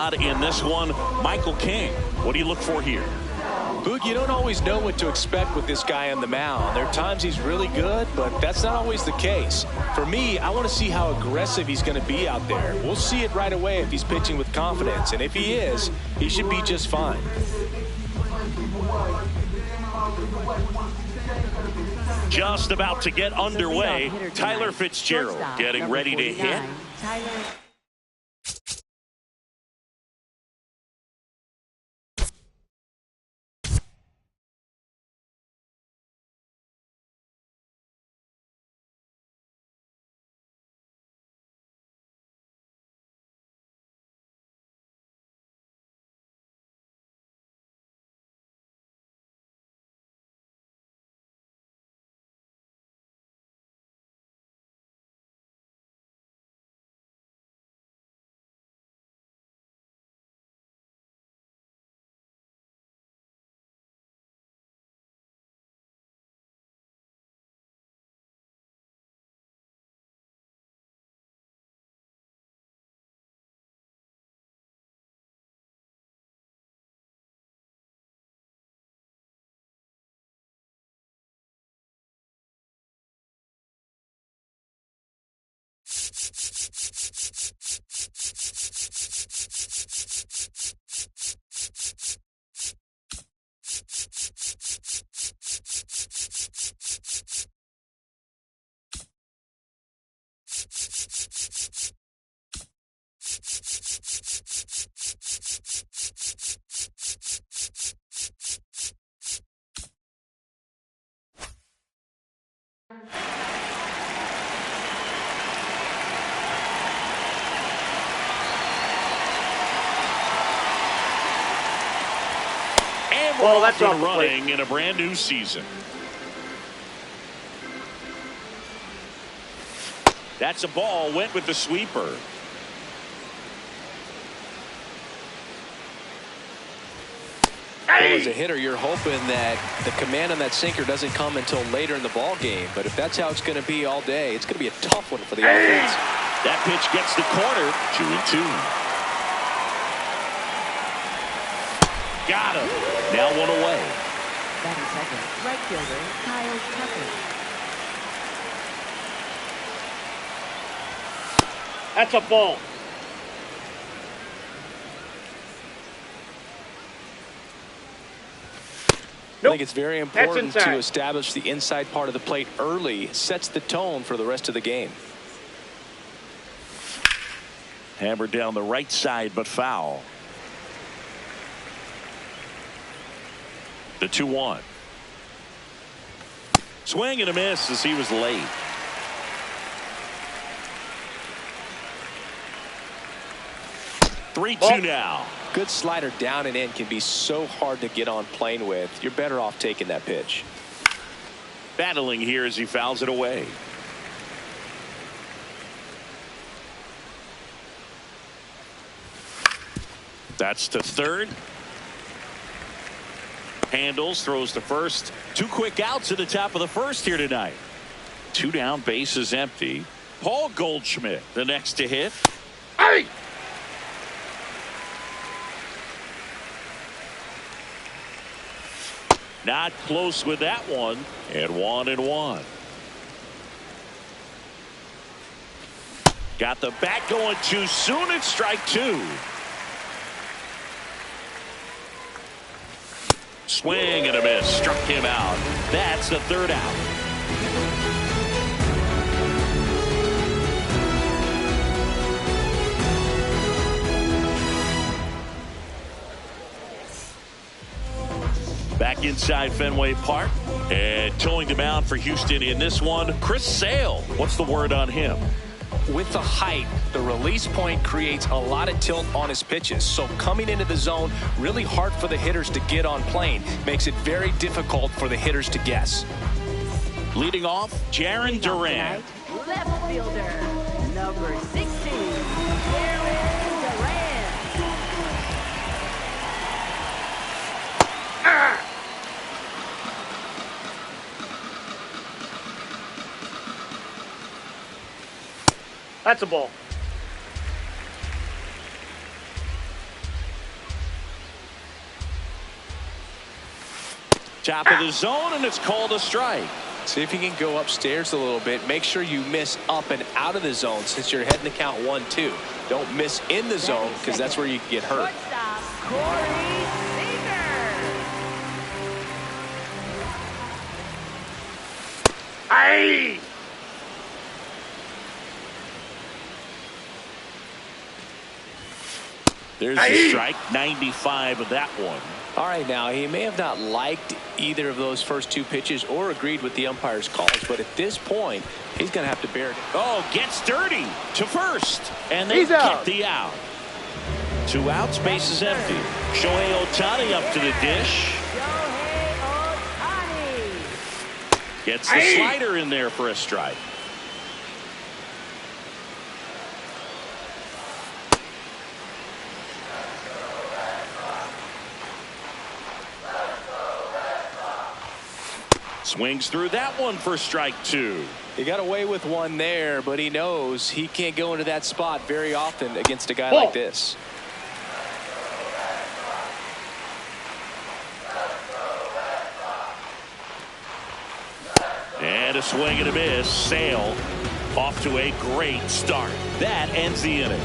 spot in this one. Michael King, what do you look for here? Boog, you don't always know what to expect with this guy on the mound. There are times he's really good, but that's not always the case. For me, I want to see how aggressive he's going to be out there. We'll see it right away if he's pitching with confidence, and if he is, he should be just fine. Just about to get underway. Tyler Fitzgerald getting ready to hit. Well, that's up running in a brand new season. That's a ball. Went with the sweeper. Well, as a hitter, you're hoping that the command on that sinker doesn't come until later in the ball game. But if that's how it's going to be all day, it's going to be a tough one for the offense. That pitch gets the corner. 2-2. Got him. Now one away. Batting second, right fielder Kyle Tucker. That's a ball. I think it's very important to establish the inside part of the plate early. It sets the tone for the rest of the game. Hammered down the right side, but foul. The 2-1. Swing and a miss as he was late. Three, 2 now. Good slider down and in can be so hard to get on plane with. You're better off taking that pitch. Battling here as he fouls it away. That's to third. Handles, throws to first. 2 quick outs at the top of the first here tonight. 2 down, bases empty. Paul Goldschmidt, the next to hit. Hey! Not close with that one. And 1-1. Got the bat going too soon. It's strike 2. Swing and a miss. Struck him out. That's the 3rd out. Back inside Fenway Park. And towing the mound for Houston in this one, Chris Sale. What's the word on him? With the height, the release point creates a lot of tilt on his pitches. So coming into the zone, really hard for the hitters to get on plane. Makes it very difficult for the hitters to guess. Leading off, Jarren Duran. Left fielder, number 16, Jarren Duran. That's a ball. Top of the zone, and it's called a strike. See if you can go upstairs a little bit. Make sure you miss up and out of the zone since you're heading to count 1-2. Don't miss in the zone because that's where you can get hurt. Shortstop, Corey Seager. Hey! There's a strike. 95 of that one. All right, now he may have not liked either of those first two pitches or agreed with the umpire's calls, but at this point, he's going to have to bear it. Oh, gets dirty to first, and they He's get out. the out. 2 outs, base is empty. Shohei Ohtani up to the dish. Shohei Ohtani. Gets the slider in there for a strike. Swings through that one for strike 2. He got away with one there, but he knows he can't go into that spot very often against a guy Ball. like this. And a swing and a miss. Sale off to a great start. That ends the inning.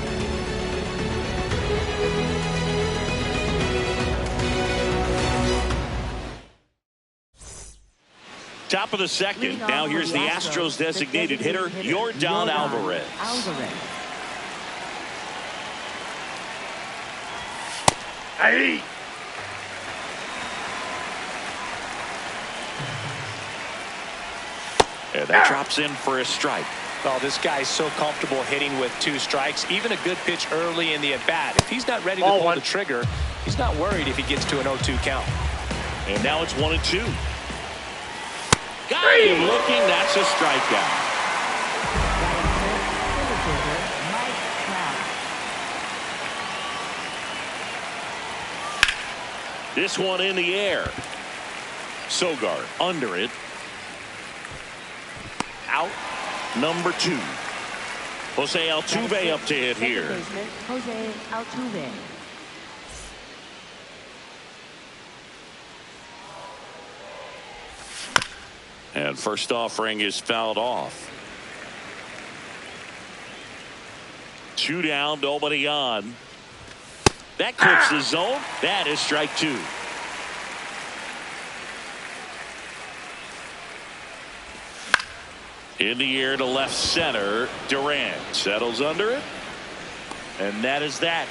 Top of the second. Now here's the Astros designated hitter, Yordan Alvarez. Hey! And that drops in for a strike. Well, this guy's so comfortable hitting with 2 strikes. Even a good pitch early in the at-bat. If he's not ready to pull the trigger, he's not worried if he gets to an 0-2 count. And now it's 1-2. Got him looking. That's a strikeout. This one in the air. Sogard under it. Out. Number 2. Jose Altuve up to hit here. Jose Altuve. And first offering is fouled off. 2 down, nobody on. That clips the zone. That is strike 2. In the air to left center. Durant settles under it. And that is that.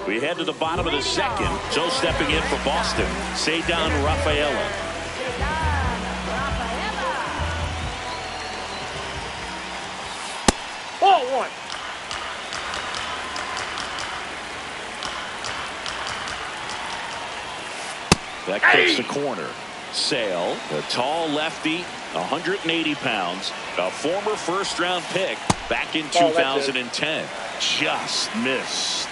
We head to the bottom of the second. Joe stepping in for Boston. Cedar Rafaela. Ball 1. That clips the corner. Sale, a tall lefty, 180 pounds, a former first-round pick back in 2010. Just missed.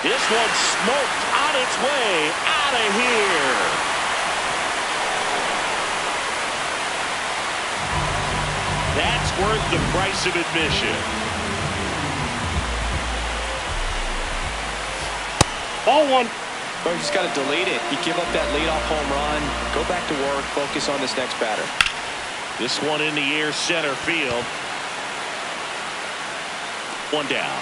This one smoked on its way out of here. That's worth the price of admission. Ball 1. Well, you just got to delete it. You give up that leadoff home run. Go back to work. Focus on this next batter. This one in the air, center field. 1 down.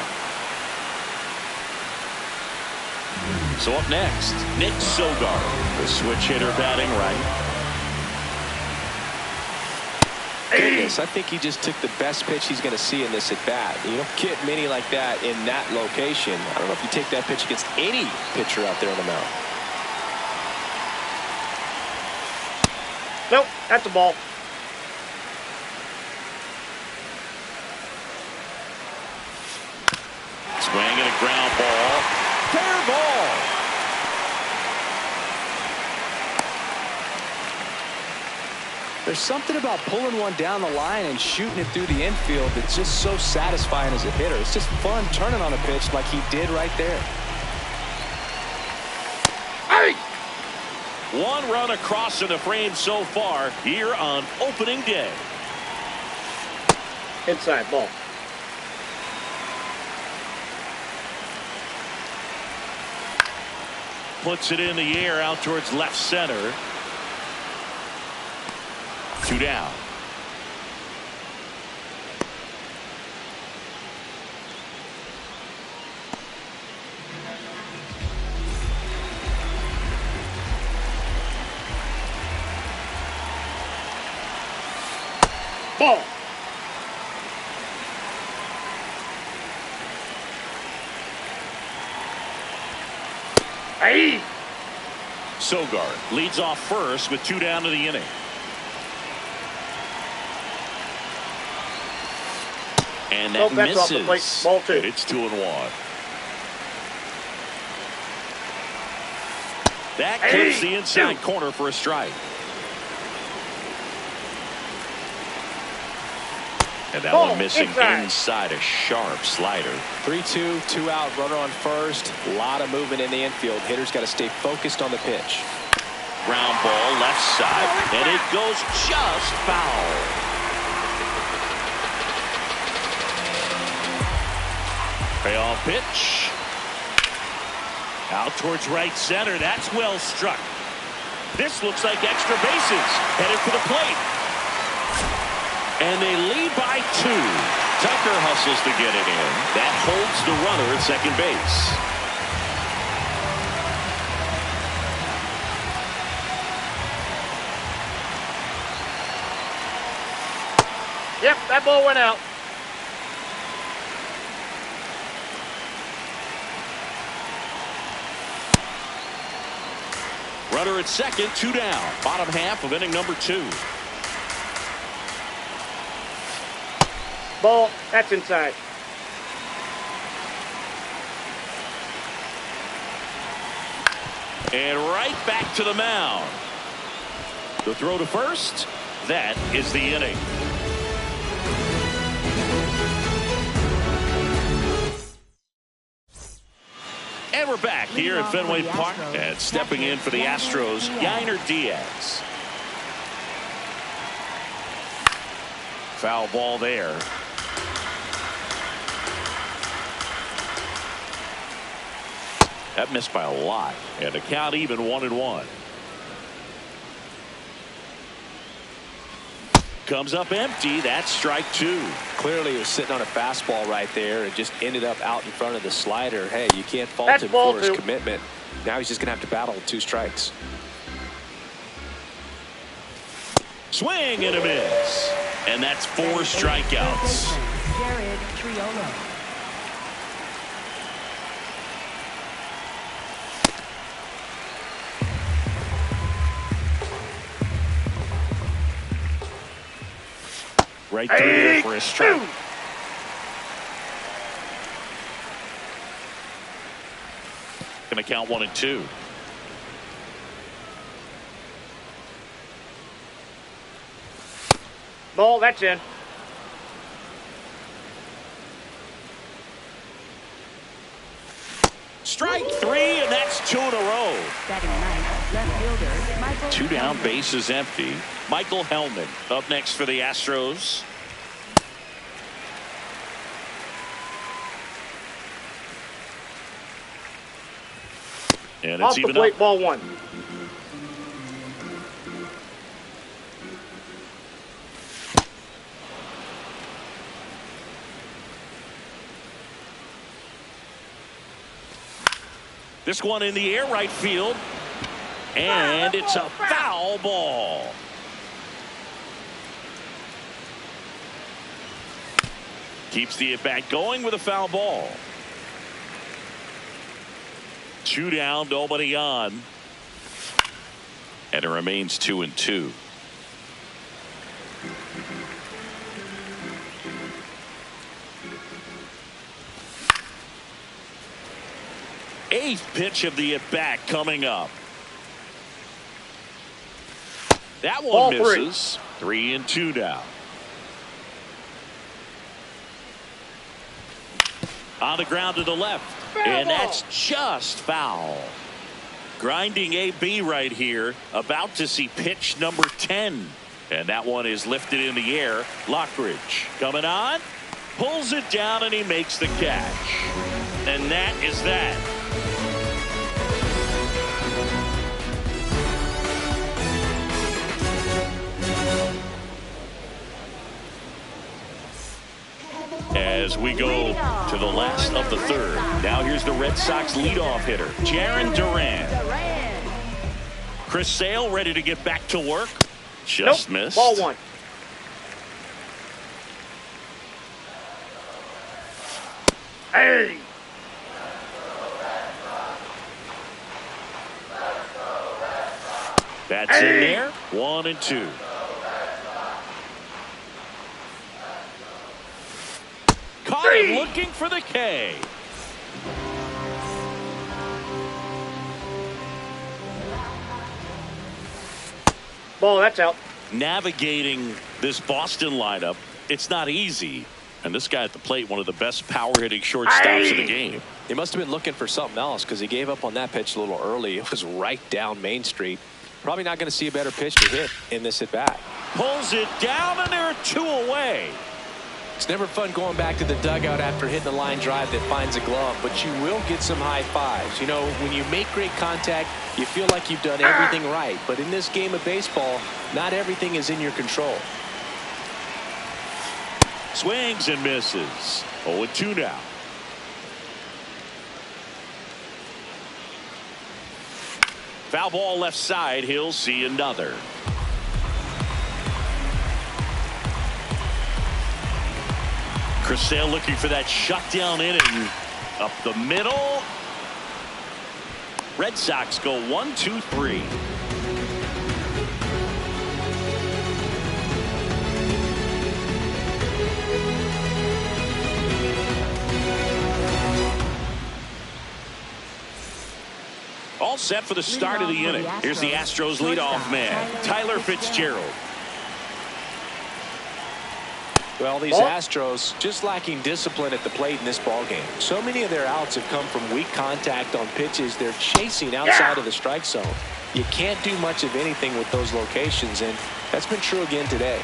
So up next, Nick Sogard, the switch hitter batting right. Goodness, I think he just took the best pitch he's going to see in this at bat. You don't get many like that in that location. I don't know if you take that pitch against any pitcher out there on the mound. Nope, that's a ball. Swing and a ground ball. Fair ball. There's something about pulling one down the line and shooting it through the infield that's just so satisfying as a hitter. It's just fun turning on a pitch like he did right there. Hey! One run across in the frame so far here on opening day. Inside ball. Puts it in the air out towards left center. 2 down. Ball. Hey. Sogard leads off first with 2 down to the inning. And that That's off the plate. misses. Ball 2. And it's 2-1. That clips the inside corner for a strike. And that one missing inside a sharp slider. 3-2, 2 out, runner on first. A lot of movement in the infield. Hitter's got to stay focused on the pitch. Ground ball left side, and it goes just foul. Payoff pitch. Out towards right center. That's well struck. This looks like extra bases. Headed for the plate. And they lead by 2. Tucker hustles to get it in. That holds the runner at second base. Yep, that ball went out. Runner at second, 2 down. Bottom half of inning number 2. Ball. That's inside. And right back to the mound. The throw to first. That is the inning. And we're back here at Fenway Park. And stepping in for the Astros, Yainer Diaz. Foul ball there. That missed by a lot. And the count even 1-1. Comes up empty. That's strike 2. Clearly he was sitting on a fastball right there and just ended up out in front of the slider. Hey, you can't fault him for his commitment. Now he's just going to have to battle with 2 strikes. Swing and a miss. And that's 4 strikeouts. Jared Triolo. Right through there for a strike. Going to count 1 and 2. Ball. That's in. Strike 3, and that's 2 in a row. Batting ninth, left fielder Michael 2 down, Hellman. bases empty. Michael Hellman up next for the Astros. And it's Off the even plate. up. Ball 1. This one in the air, right field. And it's a foul ball. Keeps the at-bat going with a foul ball. 2 down, nobody on. And it remains 2 and 2. Eighth pitch of the at-bat coming up. That one Ball misses. 3 and 2 down. On the ground to the left. And that's just foul. Grinding AB right here. About to see pitch number 10. And that one is lifted in the air. Lockridge coming on. Pulls it down and he makes the catch. And that is that. As we go to the last of the third. Now here's the Red Sox leadoff hitter, Jarren Duran. Chris Sale ready to get back to work. Just missed. Ball one. Hey! That's in there. 1 and 2. Caught him looking for the K. Ball, that's out. Navigating this Boston lineup, it's not easy. And this guy at the plate, one of the best power-hitting shortstops in the game. He must have been looking for something else because he gave up on that pitch a little early. It was right down Main Street. Probably not going to see a better pitch to hit in this at-bat. Pulls it down, and there are 2 away. It's never fun going back to the dugout after hitting a line drive that finds a glove, but you will get some high fives. You know, when you make great contact, you feel like you've done everything right. But in this game of baseball, not everything is in your control. Swings and misses. 0-2 now. Foul ball left side. He'll see another. Chris Sale looking for that shutdown inning. Up the middle. Red Sox go 1-2-3. All set for the start of the inning. Here's the Astros leadoff man, Tyler Fitzgerald. Well, these Astros just lacking discipline at the plate in this ball game. So many of their outs have come from weak contact on pitches they're chasing outside of the strike zone. You can't do much of anything with those locations, and that's been true again today.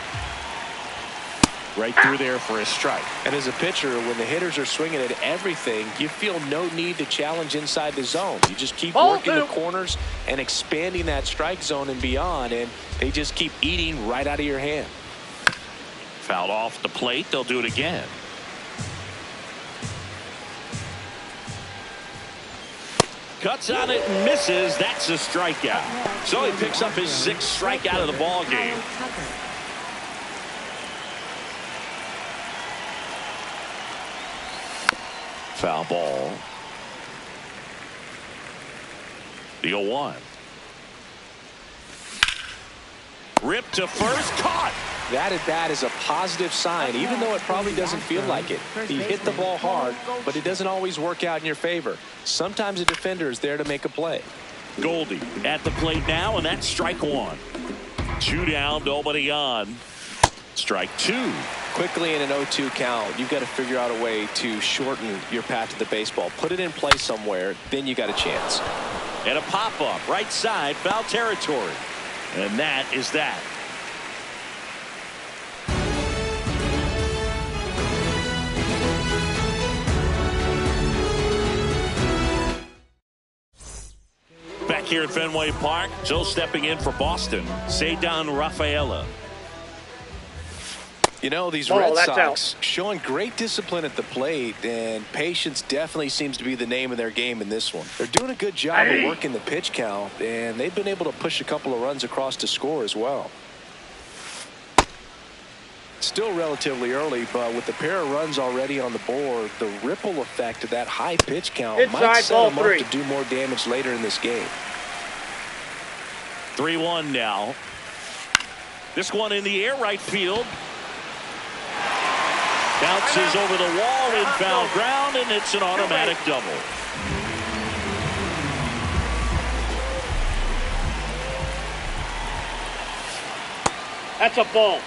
Right through there for a strike. And as a pitcher, when the hitters are swinging at everything, you feel no need to challenge inside the zone. You just keep working the corners and expanding that strike zone and beyond, and they just keep eating right out of your hand. Fouled off the plate. They'll do it again. Cuts on it and misses. That's a strikeout. So he picks up his 6th strikeout of the ball game. Foul ball. The 0-1. Ripped to first. Caught. That at bat is a positive sign, even though it probably doesn't feel like it. He hit the ball hard, but it doesn't always work out in your favor. Sometimes a defender is there to make a play. Goldie at the plate now, and that's strike 1. 2 down, nobody on. Strike 2. Quickly in an 0-2 count, you've got to figure out a way to shorten your path to the baseball. Put it in play somewhere, then you got a chance. And a pop-up, right side, foul territory. And that is that. Back here at Fenway Park, Joe stepping in for Boston. Ceddanne Rafaela. You know, these Red Sox showing great discipline at the plate, and patience definitely seems to be the name of their game in this one. They're doing a good job of working the pitch count, and they've been able to push a couple of runs across to score as well. Still relatively early, but with the pair of runs already on the board, the ripple effect of that high pitch count might set them up to do more damage later in this game. 3-1 now. This one in the air, right field. Bounces over the wall in foul ground, and it's an automatic double. That's a ball.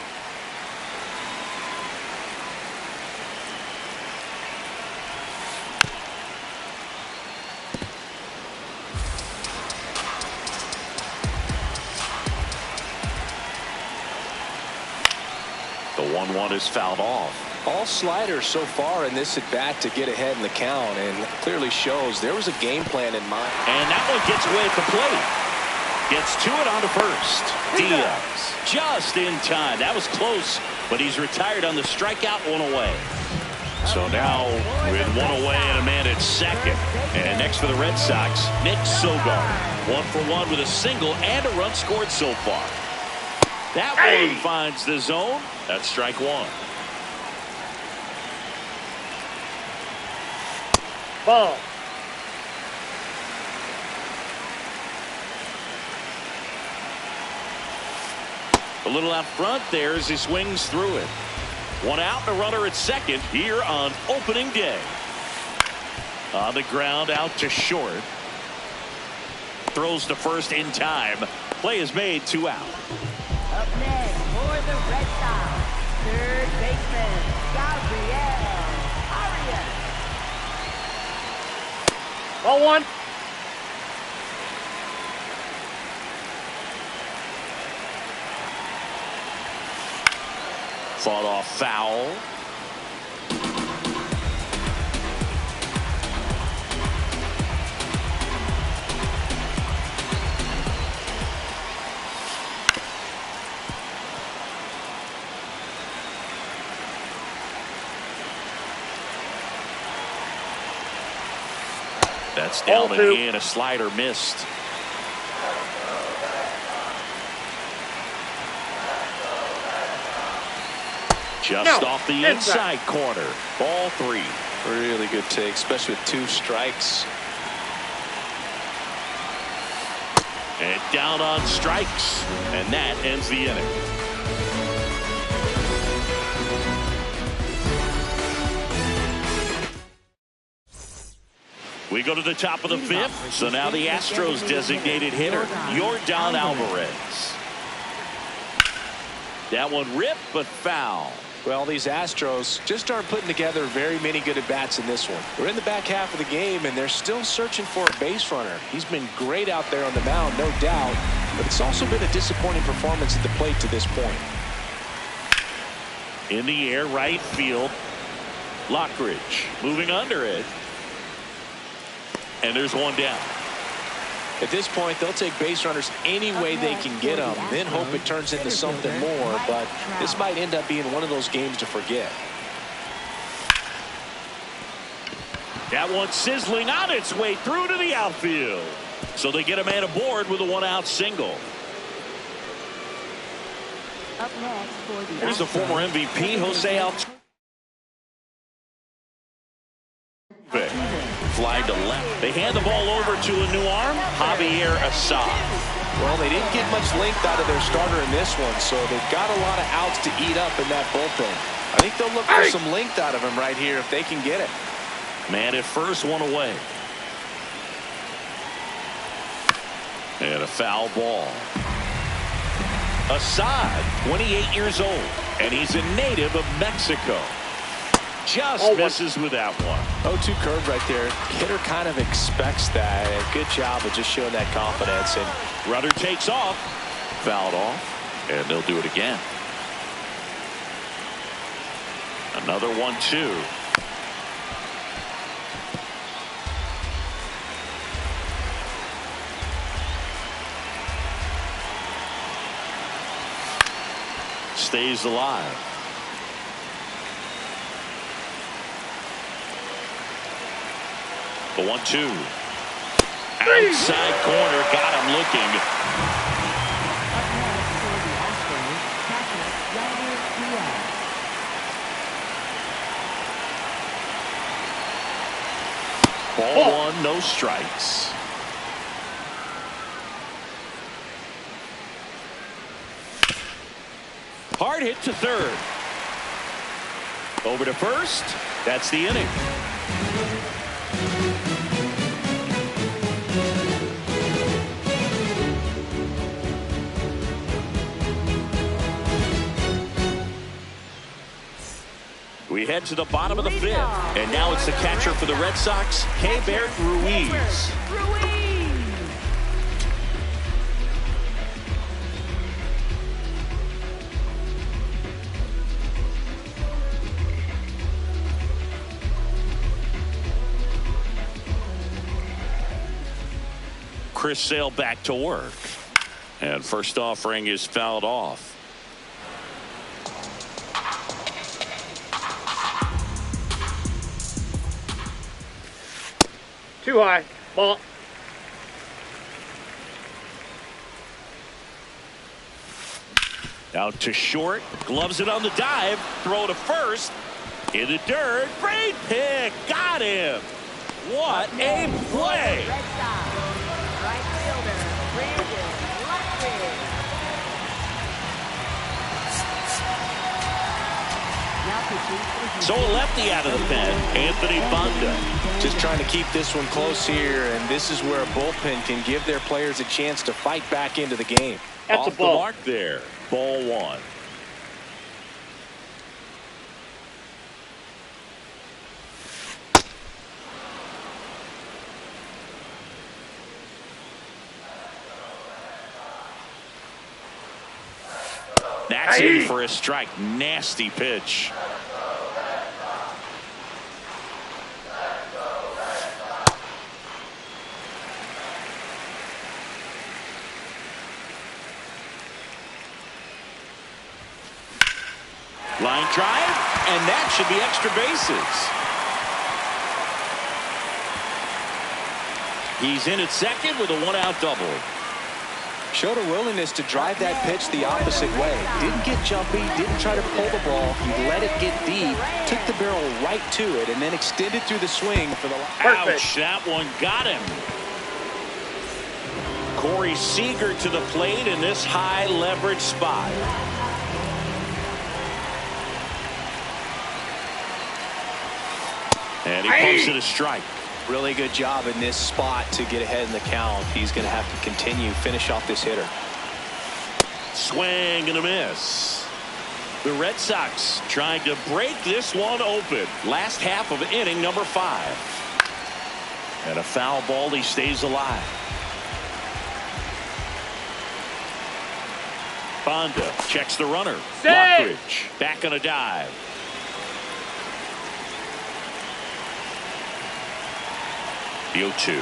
1-1 is fouled off. All sliders so far in this at bat to get ahead in the count, and clearly shows there was a game plan in mind. And that one gets away at the plate. Gets to it on to first. Diaz just in time. That was close, but he's retired on the strikeout, 1 away. So now with 1 away and a man at second. And next for the Red Sox, Nick Sogard. 1 for 1 with a single and a run scored so far. That one finds the zone. That's strike 1. Ball. A little out front there as he swings through it. 1 out and a runner at second here on opening day. On the ground out to short. Throws to first in time. Play is made, 2 out. Up next for the Red Sox, third baseman, Gabriel Arias. Ball 1. Fought off foul. That's down and in. A slider missed. Just off the inside corner. Ball 3. Really good take, especially with 2 strikes. And down on strikes. And that ends the inning. We go to the top of the 5th. So now the Astros designated hitter, Yordan Alvarez. That one ripped, but foul. Well, these Astros just aren't putting together very many good at-bats in this one. We're in the back half of the game, and they're still searching for a base runner. He's been great out there on the mound, no doubt, but it's also been a disappointing performance at the plate to this point. In the air, right field. Lockridge moving under it. And there's 1 down. At this point, they'll take base runners any way they can get them, then hope it turns into something more, but this might end up being one of those games to forget. That one sizzling on its way through to the outfield. So they get a man aboard with a 1-out single. Up next for the Here's the former MVP, Jose Altuve. Fly to left. They hand the ball over to a new arm, Javier Assad. Well, they didn't get much length out of their starter in this one, so they've got a lot of outs to eat up in that bullpen. I think they'll look for some length out of him right here if they can get it. Man at first, 1 away. And a foul ball. Assad, 28 years old, and he's a native of Mexico. Just misses with that one. 0-2 curve right there. Hitter kind of expects that. Good job of just showing that confidence. And runner takes off. Fouled off. And they'll do it again. Another 1-2. Stays alive. The 1-2. Outside corner, got him looking. Ball 1, no strikes. Hard hit to third. Over to first. That's the inning. We head to the bottom of the 5th, and now it's the catcher for the Red Sox, Keibert Ruiz. Chris Sale back to work. And first offering is fouled off. Too high. Ball. Out to short. Gloves it on the dive. Throw to first. In the dirt. Great pick. Got him. What a play. Red Sox. Right fielder, Brandon Ludwig. Now pitching. So a lefty out of the pen. Anthony Banda. Just trying to keep this one close here, and this is where a bullpen can give their players a chance to fight back into the game. That's Off a ball. the mark there. Ball one. That's in for a strike. Nasty pitch. Line drive, and that should be extra bases. He's in at second with a one-out double. Showed a willingness to drive that pitch the opposite way. Didn't get jumpy, didn't try to pull the ball. He let it get deep, took the barrel right to it, and then extended through the swing for the... Ouch, that one got him. Corey Seager to the plate in this high leverage spot. And he pumps it a strike. Really good job in this spot to get ahead in the count. He's going to have to continue, finish off this hitter. Swing and a miss. The Red Sox trying to break this one open. Last half of inning number 5. And a foul ball. He stays alive. Banda checks the runner. Lockridge back on a dive. The 0-2.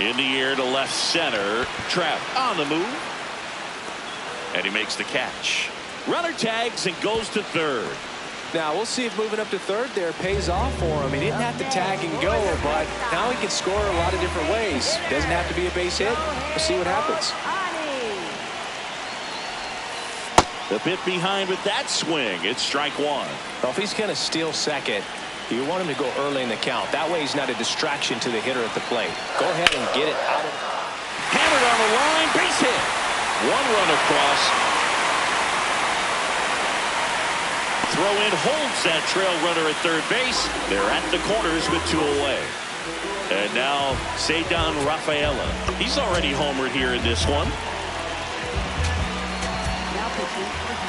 In the air to left center. Trap on the move. And he makes the catch. Runner tags and goes to third. Now we'll see if moving up to third there pays off for him. He didn't have to tag and go, but now he can score a lot of different ways. Doesn't have to be a base hit. We'll see what happens. The bit behind with that swing. It's strike one. Well, if he's going to steal second, you want him to go early in the count. That way he's not a distraction to the hitter at the plate. Go ahead and get it out of... Hammered on the line. Base hit. One run across. Throw in holds that trail runner at third base. They're at the corners with 2 away. And now Cedar Rafaela. He's already homered here in this one.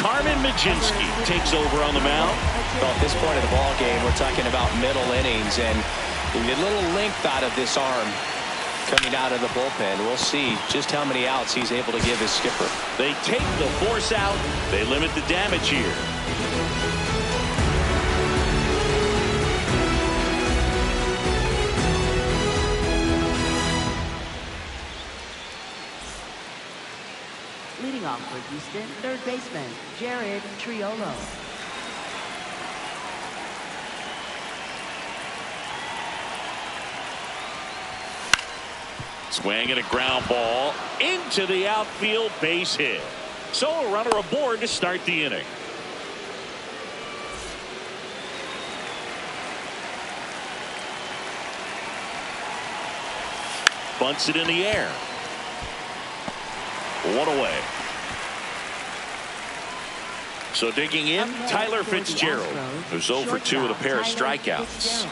Carmen Majinski takes over on the mound. Well, at this point of the ball game, we're talking about middle innings, and we get a little length out of this arm coming out of the bullpen. We'll see just how many outs he's able to give his skipper. They take the force out. They limit the damage here. Leading off for Houston, third baseman, Jared Triolo. Swing and a ground ball into the outfield, base hit. So a runner aboard to start the inning. Bunts it in the air. One away. So digging in, Tyler Fitzgerald, who's 0 for 2 with a pair of strikeouts.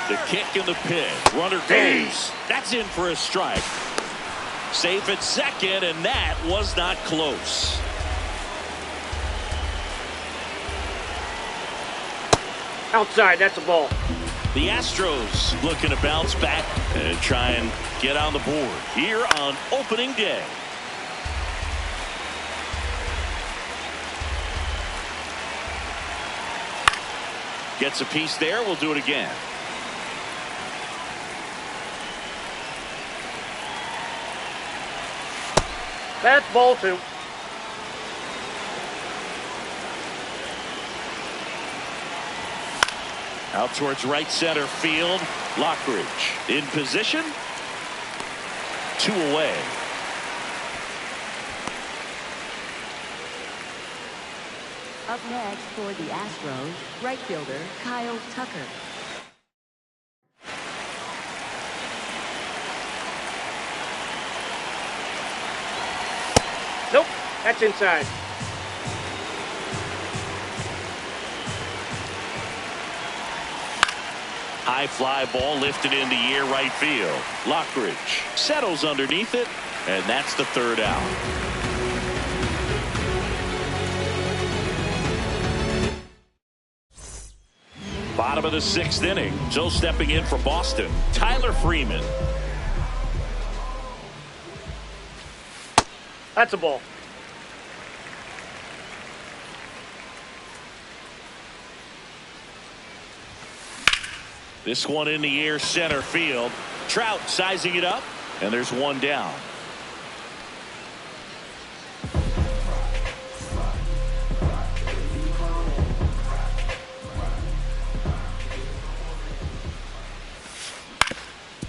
The kick in the pit. Runner goes. That's in for a strike. Safe at second, and that was not close. Outside, that's a ball. The Astros looking to bounce back and try and get on the board here on opening day. Gets a piece there. We'll do it again. That's ball 2. Out towards right center field. Lockridge in position. 2 away. Up next for the Astros, right fielder Kyle Tucker. Nope, that's inside. High fly ball lifted in the air right field. Lockridge settles underneath it, and that's the 3rd out. Bottom of the 6th inning. So stepping in for Boston, Tyler Freeman. That's a ball. This one in the air center field. Trout sizing it up, and there's 1 down.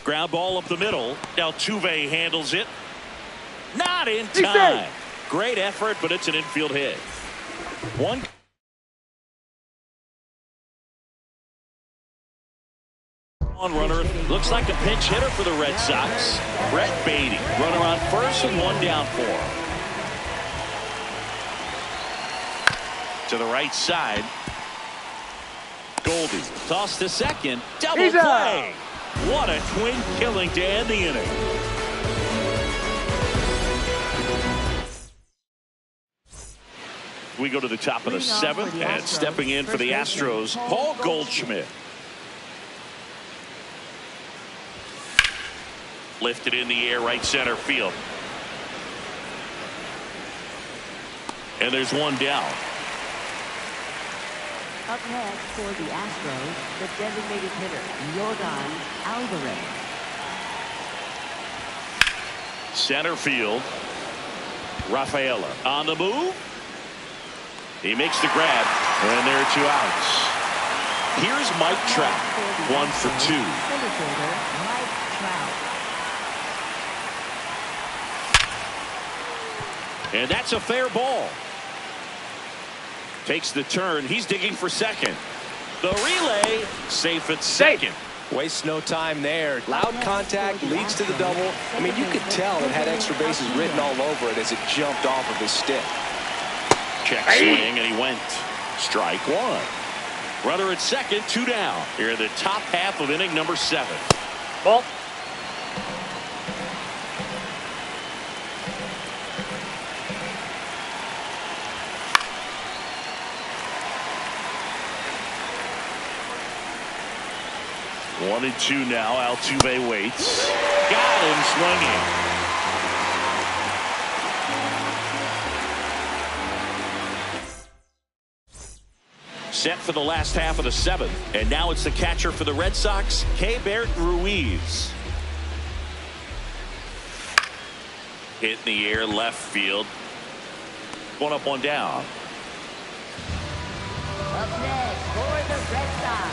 Ground ball up the middle. Altuve handles it. Not in time. Great effort, but it's an infield hit. One runner. Looks like a pinch hitter for the Red Sox. Brett Beatty. Runner on first and 1 down for him. To the right side. Goldie. Toss to second. Double play. What a twin killing to end the inning. We go to the top of the 7th, and stepping in for the Astros, Paul Goldschmidt. Lifted in the air right center field. And there's 1 down. Up next for the Astros, the designated hitter, Yordan Alvarez. Center field. Rafaela on the move. He makes the grab, and there are 2 outs. Here's Mike Trout. 1 for 2. Center fielder, Mike Trout. And that's a fair ball. Takes the turn. He's digging for second. The relay safe at second. Waste no time there. Loud contact leads to the double. I mean, you could tell it had extra bases written all over it as it jumped off of his stick. Check swing, and he went. Strike 1. Runner at second, 2 down. Here in the top half of inning number 7. Ball. One and 2 now. Altuve waits. Got him swinging. Set for the last half of the 7th. And now it's the catcher for the Red Sox, Keibert Ruiz. Hit in the air left field. 1 up, 1 down. Up next for the Red Sox,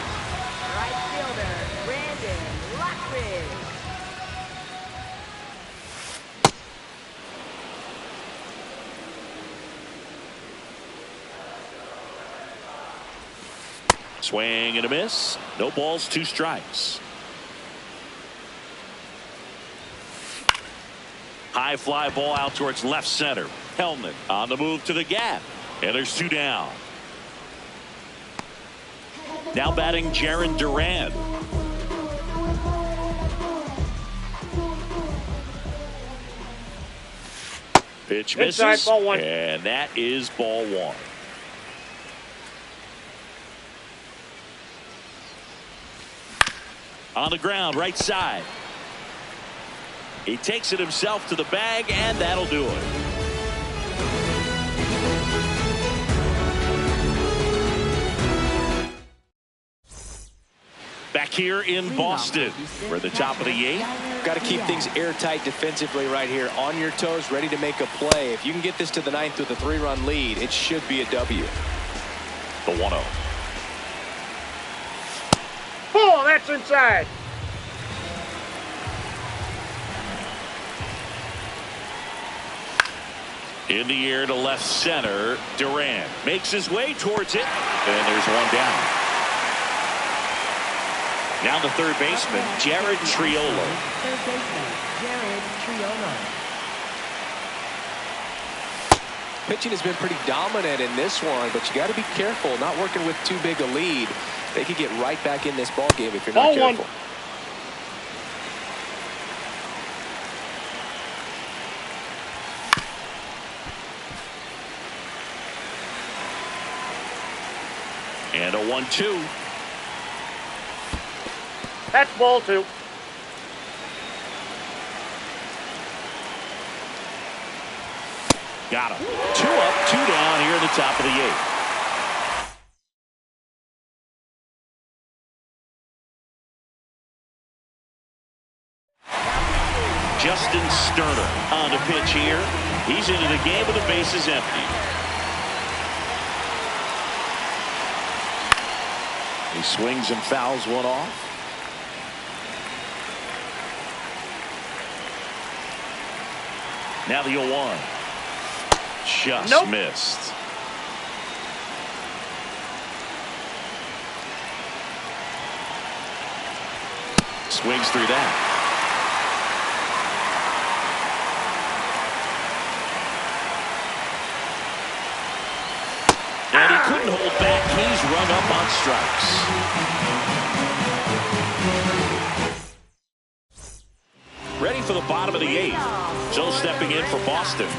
right fielder, Brandon Lockridge. Swing and a miss. No balls, 2 strikes. High fly ball out towards left center. Hellman on the move to the gap. And there's 2 down. Now batting Jarren Duran. Pitch misses. Inside, ball 1. And that is ball 1. On the ground, right side. He takes it himself to the bag, and that'll do it. Back here in Boston, we're at the top of the 8th. Got to keep things airtight defensively right here. On your toes, ready to make a play. If you can get this to the 9th with a 3-run lead, it should be a W. The 1-0. Oh, that's inside. In the air to left center. Durant makes his way towards it. And there's one down. Now the third baseman, Jared Triolo. Third baseman, Jared Triolo. Pitching has been pretty dominant in this one, but you got to be careful. Not working with too big a lead. They could get right back in this ball game if you're not careful. And a 1-2. That's ball 2. Got him. 2 up, 2 down here at the top of the 8th. Justin Sterner on the pitch here. He's into the game with the bases empty. He swings and fouls one off. Now the 0-1. Just missed. Swings through that. And he couldn't hold back. He's run up on strikes. Ready for the bottom of the 8th. So stepping in for Boston,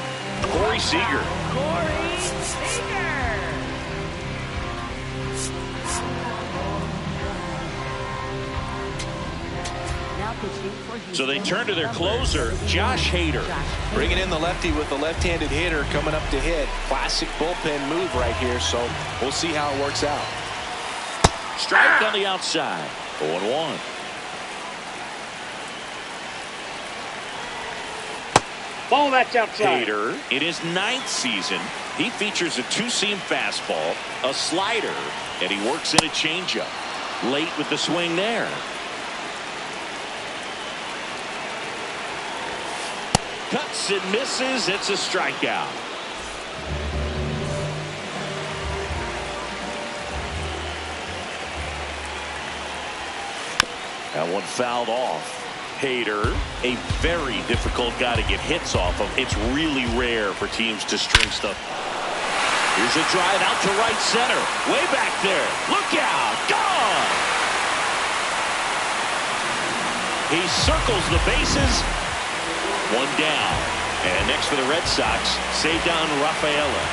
Corey Seager. Corey Seager. Now pitching for Houston. So they turn to their closer, Josh Hader. Bringing in the lefty with the left-handed hitter coming up to hit. Classic bullpen move right here, so we'll see how it works out. Strike on the outside. 0-1. Ball, that's outside. Hader, in his 9th season, he features a 2-seam fastball, a slider, and he works in a changeup. Late with the swing there. Cuts and misses. It's a strikeout. That one fouled off. Hader, a very difficult guy to get hits off of. It's really rare for teams to string stuff. Here's a drive out to right center. Way back there. Look out. Gone. He circles the bases. One down. And next for the Red Sox, Ceddanne Rafaela.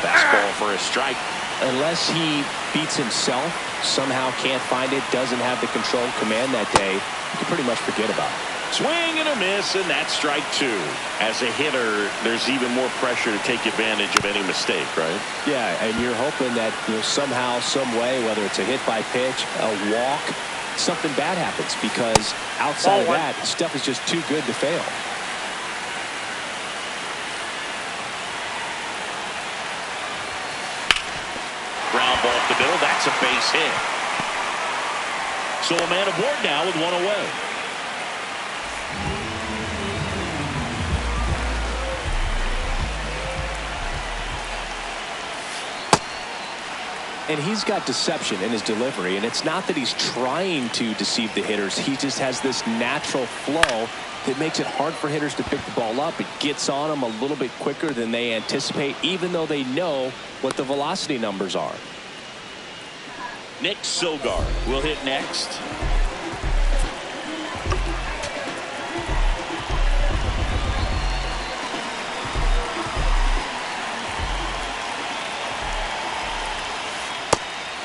Fastball for a strike. Unless he beats himself, somehow can't find it, doesn't have the control command that day, you can pretty much forget about it. Swing and a miss, and that's strike 2. As a hitter, there's even more pressure to take advantage of any mistake, right? Yeah, and you're hoping that somehow, some way, whether it's a hit by pitch, a walk, something bad happens, because outside of that, stuff is just too good to fail. Ground ball up the middle. That's a base hit. So a man aboard now with one away. And he's got deception in his delivery, and it's not that he's trying to deceive the hitters. He just has this natural flow that makes it hard for hitters to pick the ball up. It gets on them a little bit quicker than they anticipate, even though they know what the velocity numbers are. Nick Sogard will hit next.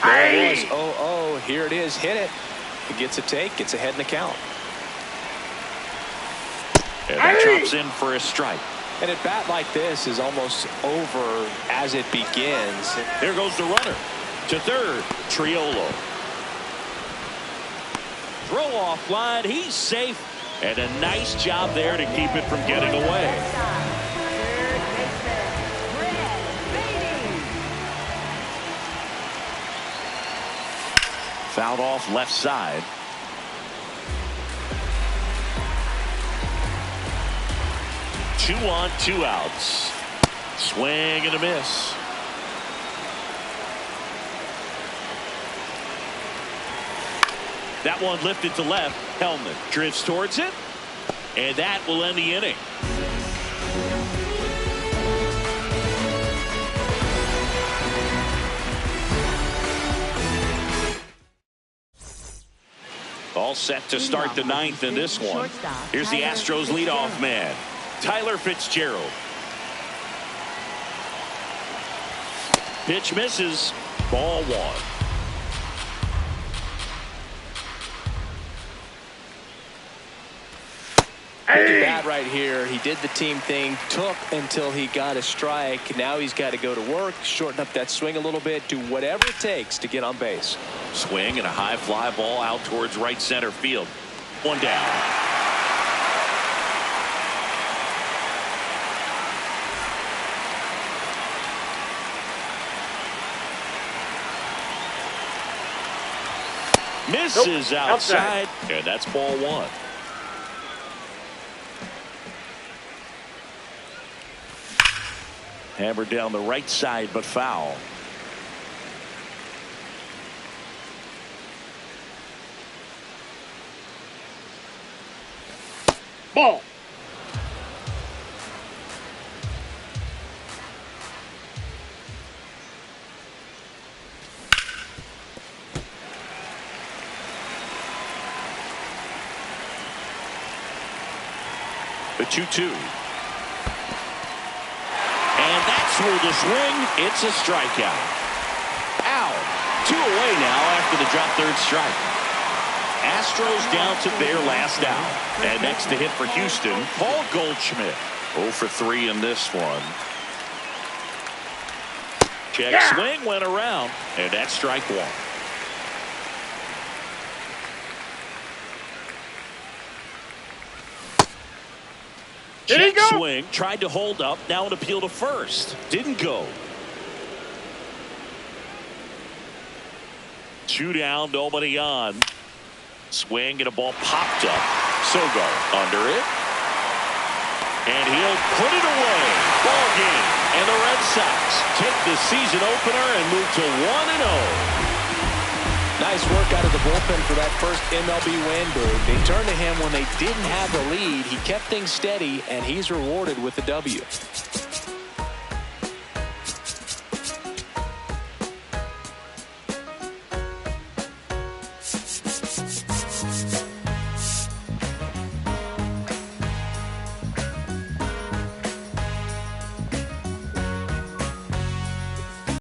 There it is. Oh, here it is. Hit it. It gets a take. Gets ahead in the count. And that drops in for a strike. And at bat like this is almost over as it begins. Here goes the runner to third. Triolo. throw offline. He's safe. And a nice job there to keep it from getting away. Third baseman, Red Sox. Fouled off left side. Two on, two outs. Swing and a miss. That one lifted to left. Hellman drifts towards it, and that will end the inning. All set to start the ninth in this one. Here's the Astros leadoff man, Tyler Fitzgerald. Pitch misses. Ball one. Hey. Bat right here. He did the team thing, took until he got a strike. Now he's got to go to work, shorten up that swing a little bit, do whatever it takes to get on base. Swing and a high fly ball out towards right center field. One down. Misses outside. And that's ball one. Hammered down the right side, but foul. Ball. The 2-2. And that's through the swing. It's a strikeout. Out. 2 away now after the drop third strike. Astros down to their last out. And next to hit for Houston, Paul Goldschmidt. 0 for 3 in this one. Check swing went around. And that's strike one. Check swing, tried to hold up, now an appeal to first. Didn't go. 2 down, nobody on. Swing and a ball popped up. Sogo under it. And he'll put it away. Ball game. And the Red Sox take the season opener and move to 1-0. Nice work out of the bullpen for that first MLB win, Boog. They turned to him when they didn't have the lead. He kept things steady, and he's rewarded with the W.